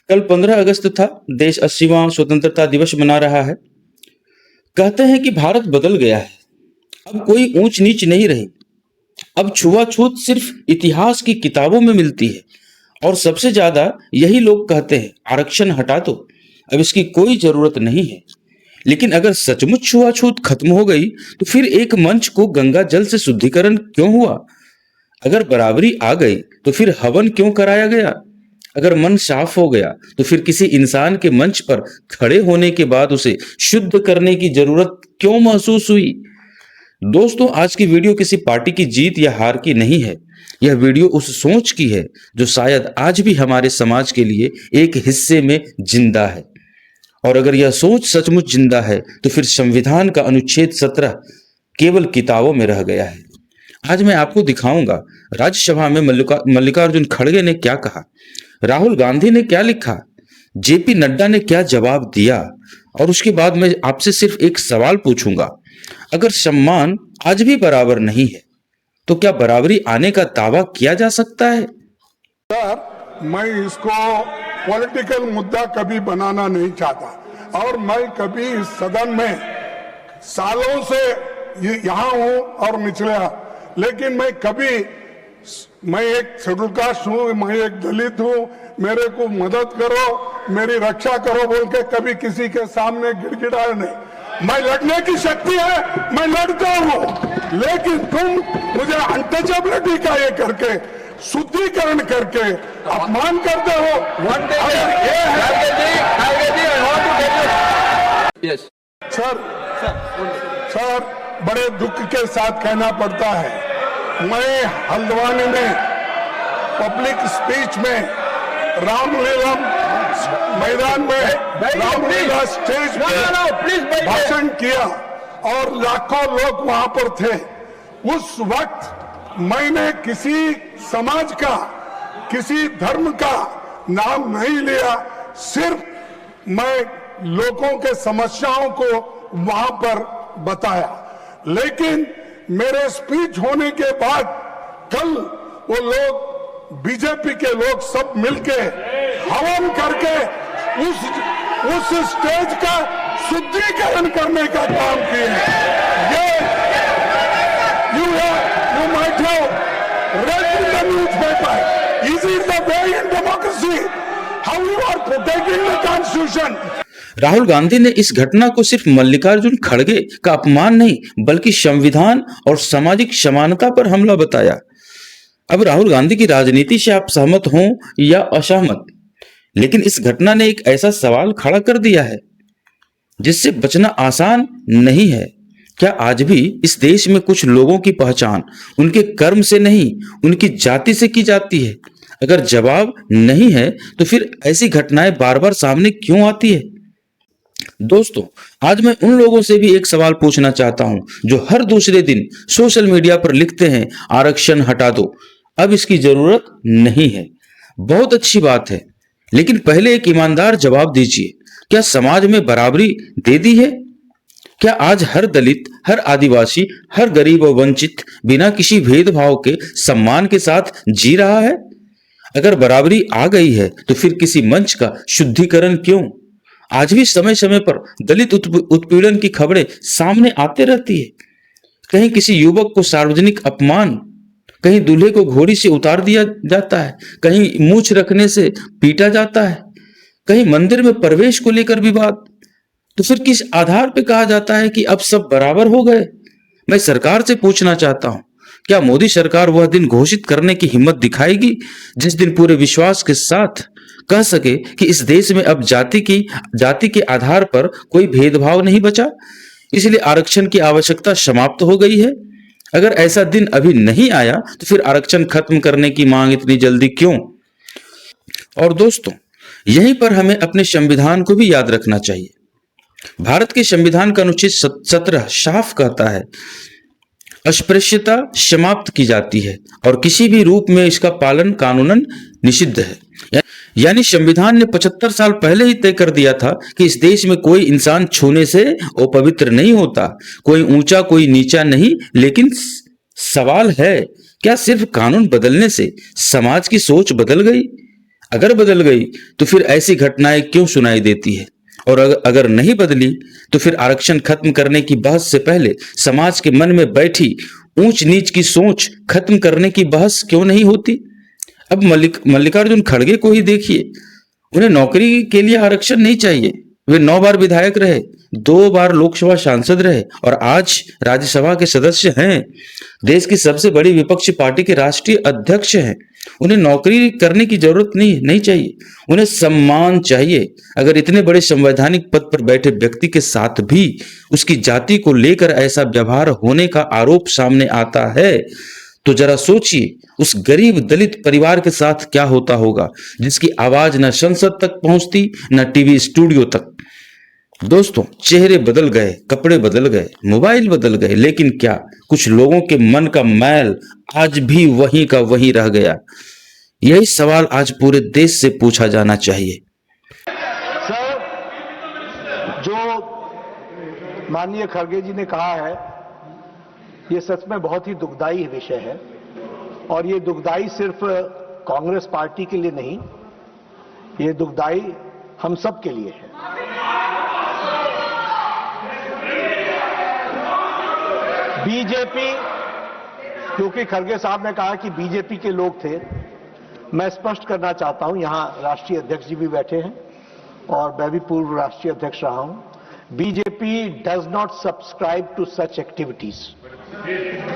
कल 15 अगस्त था। देश 80वां स्वतंत्रता दिवस मना रहा है। कहते हैं कि भारत बदल गया है। अब कोई ऊंच नीच नहीं रही। अब छुआछूत सिर्फ इतिहास की किताबों में मिलती है। और सबसे ज्यादा यही लोग कहते हैं आरक्षण हटा दो, अब इसकी कोई जरूरत नहीं है। लेकिन अगर सचमुच छुआछूत खत्म हो गई तो फिर एक मंच को गंगा जल से शुद्धिकरण क्यों हुआ? अगर बराबरी आ गई तो फिर हवन क्यों कराया गया? अगर मन साफ हो गया तो फिर किसी इंसान के मंच पर खड़े होने के बाद उसे शुद्ध करने की जरूरत क्यों महसूस हुई? दोस्तों, आज की वीडियो किसी पार्टी की जीत या हार की नहीं है। यह वीडियो उस सोच की है जो शायद आज भी हमारे समाज के लिए एक हिस्से में जिंदा है। और अगर यह सोच सचमुच जिंदा है तो फिर संविधान का अनुच्छेद 17 केवल किताबों में रह गया है। आज मैं आपको दिखाऊंगा राज्यसभा में मल्लिकार्जुन खड़गे ने क्या कहा, राहुल गांधी ने क्या लिखा, जेपी नड्डा ने क्या जवाब दिया। और उसके बाद मैं आपसे सिर्फ एक सवाल पूछूंगा, अगर सम्मान आज भी बराबर नहीं है तो क्या बराबरी आने का दावा किया जा सकता है? सर, मैं इसको पॉलिटिकल मुद्दा कभी बनाना नहीं चाहता और मैं कभी इस सदन में सालों से यहाँ हूँ और निचले, लेकिन मैं एक शेड्यूल कास्ट हूँ, मैं एक दलित हूँ, मेरे को मदद करो, मेरी रक्षा करो बोल के कभी किसी के सामने गिड़गिड़ाया नहीं। मैं लड़ने की शक्ति है, मैं लड़ता हूँ, लेकिन तुम मुझे अनटचेबिलिटी का ये करके शुद्धिकरण करके अपमान करते हो। सर, बड़े दुख के साथ कहना पड़ता है, मैं हल्द्वानी में पब्लिक स्पीच में रामलीला मैदान में रामलीला स्टेज पे भाषण किया और लाखों लोग वहां पर थे। उस वक्त मैंने किसी समाज का, किसी धर्म का नाम नहीं लिया, सिर्फ मैं लोगों के समस्याओं को वहां पर बताया। लेकिन मेरे स्पीच होने के बाद कल वो लोग, बीजेपी के लोग सब मिलके हवन करके उस स्टेज का शुद्धिकरण करने का काम किए। ये you might have read in the newspaper. Is it the way in democracy? How you are protecting the constitution? Rahul Gandhi ने इस घटना को सिर्फ मल्लिकार्जुन खड़गे का अपमान नहीं बल्कि संविधान और सामाजिक समानता पर हमला बताया। अब राहुल गांधी की राजनीति से आप सहमत हों या असहमत, लेकिन इस घटना ने एक ऐसा सवाल खड़ा कर दिया है जिससे बचना आसान नहीं है। क्या आज भी इस देश में कुछ लोगों की पहचान उनके कर्म से नहीं, उनकी जाति से की जाती है? अगर जवाब नहीं है तो फिर ऐसी घटनाएं बार बार सामने क्यों आती है? दोस्तों, आज मैं उन लोगों से भी एक सवाल पूछना चाहता हूं जो हर दूसरे दिन सोशल मीडिया पर लिखते हैं आरक्षण हटा दो, अब इसकी जरूरत नहीं है। बहुत अच्छी बात है, लेकिन पहले एक ईमानदार जवाब दीजिए, क्या समाज में बराबरी दे दी है? क्या आज हर दलित, हर आदिवासी, हर गरीब और वंचित बिना किसी भेदभाव के सम्मान के साथ जी रहा है? अगर बराबरी आ गई है तो फिर किसी मंच का शुद्धिकरण क्यों? आज भी समय समय पर दलित उत्पीड़न की खबरें सामने आते रहती है। कहीं किसी युवक को सार्वजनिक अपमान, कहीं दूल्हे को घोड़ी से उतार दिया जाता है, कहीं मूंछ रखने से पीटा जाता है, कहीं मंदिर में प्रवेश को लेकर विवाद। तो फिर किस आधार पर कहा जाता है कि अब सब बराबर हो गए? मैं सरकार से पूछना चाहता हूं, क्या मोदी सरकार वह दिन घोषित करने की हिम्मत दिखाएगी जिस दिन पूरे विश्वास के साथ कह सके कि इस देश में अब जाति के आधार पर कोई भेदभाव नहीं बचा, इसलिए आरक्षण की आवश्यकता समाप्त हो गई है? अगर ऐसा दिन अभी नहीं आया तो फिर आरक्षण खत्म करने की मांग इतनी जल्दी क्यों? और दोस्तों, यहीं पर हमें अपने संविधान को भी याद रखना चाहिए। भारत के संविधान का अनुच्छेद 17 साफ कहता है, अस्पृश्यता समाप्त की जाती है और किसी भी रूप में इसका पालन कानूनन निषिद्ध है। यानी संविधान ने 75 साल पहले ही तय कर दिया था कि इस देश में कोई इंसान छूने से अपवित्र नहीं होता, कोई ऊंचा कोई नीचा नहीं। लेकिन सवाल है, क्या सिर्फ कानून बदलने से समाज की सोच बदल गई? अगर बदल गई तो फिर ऐसी घटनाएं क्यों सुनाई देती है? और अगर नहीं बदली तो फिर आरक्षण खत्म करने की बहस से पहले समाज के मन में बैठी ऊंच नीच की सोच खत्म करने की बहस क्यों नहीं होती? अब मल्लिकार्जुन खड़गे को ही देखिए, उन्हें नौकरी के लिए आरक्षण नहीं चाहिए। वे 9 बार विधायक रहे, 2 बार लोकसभा सांसद रहे और आज राज्यसभा के सदस्य हैं। देश की सबसे बड़ी विपक्षी पार्टी के राष्ट्रीय अध्यक्ष हैं। उन्हें नौकरी करने की जरूरत नहीं चाहिए, उन्हें सम्मान चाहिए। अगर इतने बड़े संवैधानिक पद पर बैठे व्यक्ति के साथ भी उसकी जाति को लेकर ऐसा व्यवहार होने का आरोप सामने आता है तो जरा सोचिए उस गरीब दलित परिवार के साथ क्या होता होगा, जिसकी आवाज न संसद तक पहुंचती न टीवी स्टूडियो तक। दोस्तों, चेहरे बदल गए, कपड़े बदल गए, मोबाइल बदल गए, लेकिन क्या कुछ लोगों के मन का मैल आज भी वहीं का वहीं रह गया? यही सवाल आज पूरे देश से पूछा जाना चाहिए। सर, जो माननीय खड़गे जी ने कहा है, ये सच में बहुत ही दुखदाई विषय है और ये दुखदाई सिर्फ कांग्रेस पार्टी के लिए नहीं, ये दुखदाई हम सब के लिए है। बीजेपी, क्योंकि खड़गे साहब ने कहा कि बीजेपी के लोग थे, मैं स्पष्ट करना चाहता हूं, यहां राष्ट्रीय अध्यक्ष जी भी बैठे हैं और मैं भी पूर्व राष्ट्रीय अध्यक्ष रहा हूं। BJP does not subscribe to such activities,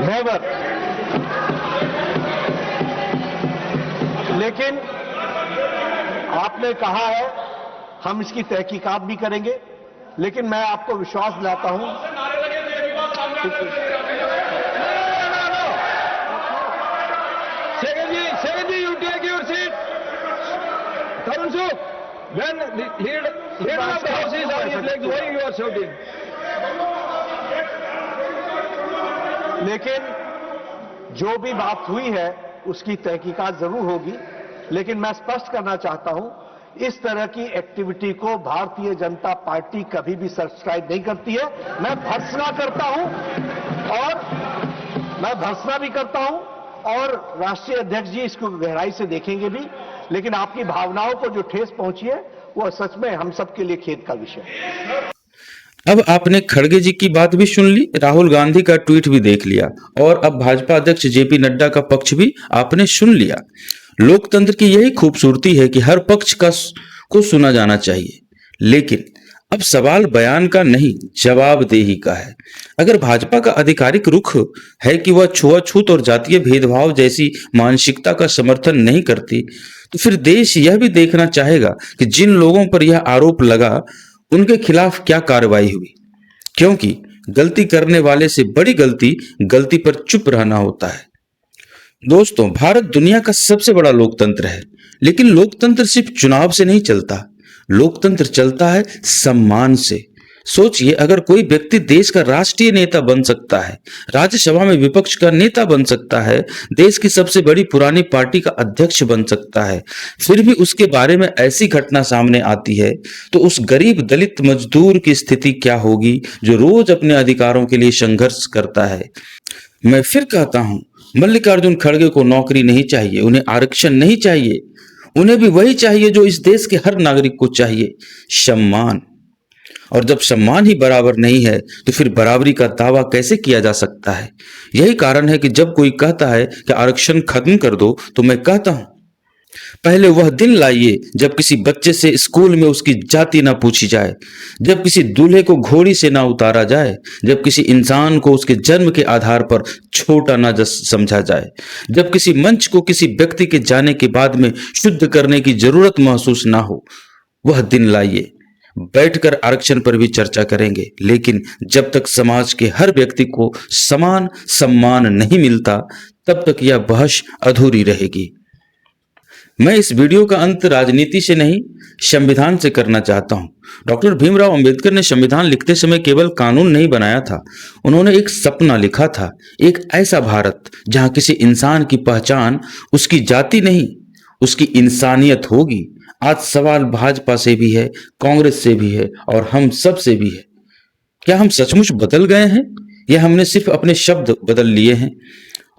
never. लेकिन आपने कहा है हम इसकी तहकीकात भी करेंगे, लेकिन मैं आपको विश्वास दिलाता हूं। Second, you take your seat. Tarun Suk, when the leader of the house is on his legs, why you are shouting? लेकिन जो भी बात हुई है उसकी तहकीकात जरूर होगी, लेकिन मैं स्पष्ट करना चाहता हूं, इस तरह की एक्टिविटी को भारतीय जनता पार्टी कभी भी सब्सक्राइब नहीं करती है। मैं भर्त्सना करता हूं और मैं भर्त्सना भी करता हूं और राष्ट्रीय अध्यक्ष जी इसको गहराई से देखेंगे भी, लेकिन आपकी भावनाओं को जो ठेस पहुंची है वो सच में हम सबके लिए खेद का विषय है। अब आपने खड़गे जी की बात भी सुन ली, राहुल गांधी का ट्वीट भी देख लिया और अब भाजपा अध्यक्ष जेपी नड्डा का पक्ष भी आपने सुन लिया। लोकतंत्र की यही खूबसूरती है कि हर पक्ष को सुना जाना चाहिए, लेकिन अब सवाल बयान का नहीं, जवाबदेही का है। अगर भाजपा का आधिकारिक रुख है कि वह छुआछूत और जातीय भेदभाव जैसी मानसिकता का समर्थन नहीं करती, तो फिर देश यह भी देखना चाहेगा कि जिन लोगों पर यह आरोप लगा उनके खिलाफ क्या कार्रवाई हुई, क्योंकि गलती करने वाले से बड़ी गलती पर चुप रहना होता है। दोस्तों, भारत दुनिया का सबसे बड़ा लोकतंत्र है, लेकिन लोकतंत्र सिर्फ चुनाव से नहीं चलता, लोकतंत्र चलता है सम्मान से। सोचिए, अगर कोई व्यक्ति देश का राष्ट्रीय नेता बन सकता है, राज्यसभा में विपक्ष का नेता बन सकता है, देश की सबसे बड़ी पुरानी पार्टी का अध्यक्ष बन सकता है, फिर भी उसके बारे में ऐसी घटना सामने आती है, तो उस गरीब दलित मजदूर की स्थिति क्या होगी जो रोज अपने अधिकारों के लिए संघर्ष करता है। मैं फिर कहता हूं, मल्लिकार्जुन खड़गे को नौकरी नहीं चाहिए, उन्हें आरक्षण नहीं चाहिए, उन्हें भी वही चाहिए जो इस देश के हर नागरिक को चाहिए, सम्मान। और जब सम्मान ही बराबर नहीं है तो फिर बराबरी का दावा कैसे किया जा सकता है? यही कारण है कि जब कोई कहता है कि आरक्षण खत्म कर दो, तो मैं कहता हूं, पहले वह दिन लाइए जब किसी बच्चे से स्कूल में उसकी जाति ना पूछी जाए, जब किसी दूल्हे को घोड़ी से ना उतारा जाए, जब किसी इंसान को उसके जन्म के आधार पर छोटा ना समझा जाए, जब किसी मंच को किसी व्यक्ति के जाने के बाद में शुद्ध करने की जरूरत महसूस ना हो। वह दिन लाइए, बैठकर आरक्षण पर भी चर्चा करेंगे, लेकिन जब तक समाज के हर व्यक्ति को समान सम्मान नहीं मिलता, तब तक यह बहस अधूरी रहेगी। मैं इस वीडियो का अंत राजनीति से नहीं, संविधान से करना चाहता हूं। डॉक्टर भीमराव अंबेडकर ने संविधान लिखते समय केवल कानून नहीं बनाया था, उन्होंने एक सपना लिखा था, एक ऐसा भारत जहां किसी इंसान की पहचान उसकी जाति नहीं, उसकी इंसानियत होगी। आज सवाल भाजपा से भी है, कांग्रेस से भी है और हम सब से भी है। क्या हम सचमुच बदल गए हैं या हमने सिर्फ अपने शब्द बदल लिए हैं?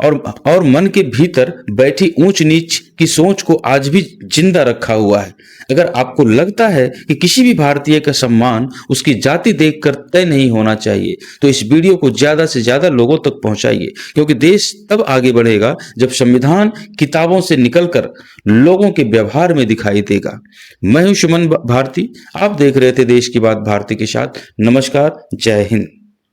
और मन के भीतर बैठी ऊंच नीच की सोच को आज भी जिंदा रखा हुआ है। अगर आपको लगता है कि किसी भी भारतीय का सम्मान उसकी जाति देखकर तय नहीं होना चाहिए, तो इस वीडियो को ज्यादा से ज्यादा लोगों तक पहुंचाइए, क्योंकि देश तब आगे बढ़ेगा जब संविधान किताबों से निकलकर लोगों के व्यवहार में दिखाई देगा। मैं हूं सुमन भारती, आप देख रहे थे देश की बात भारती के साथ। नमस्कार, जय हिंद।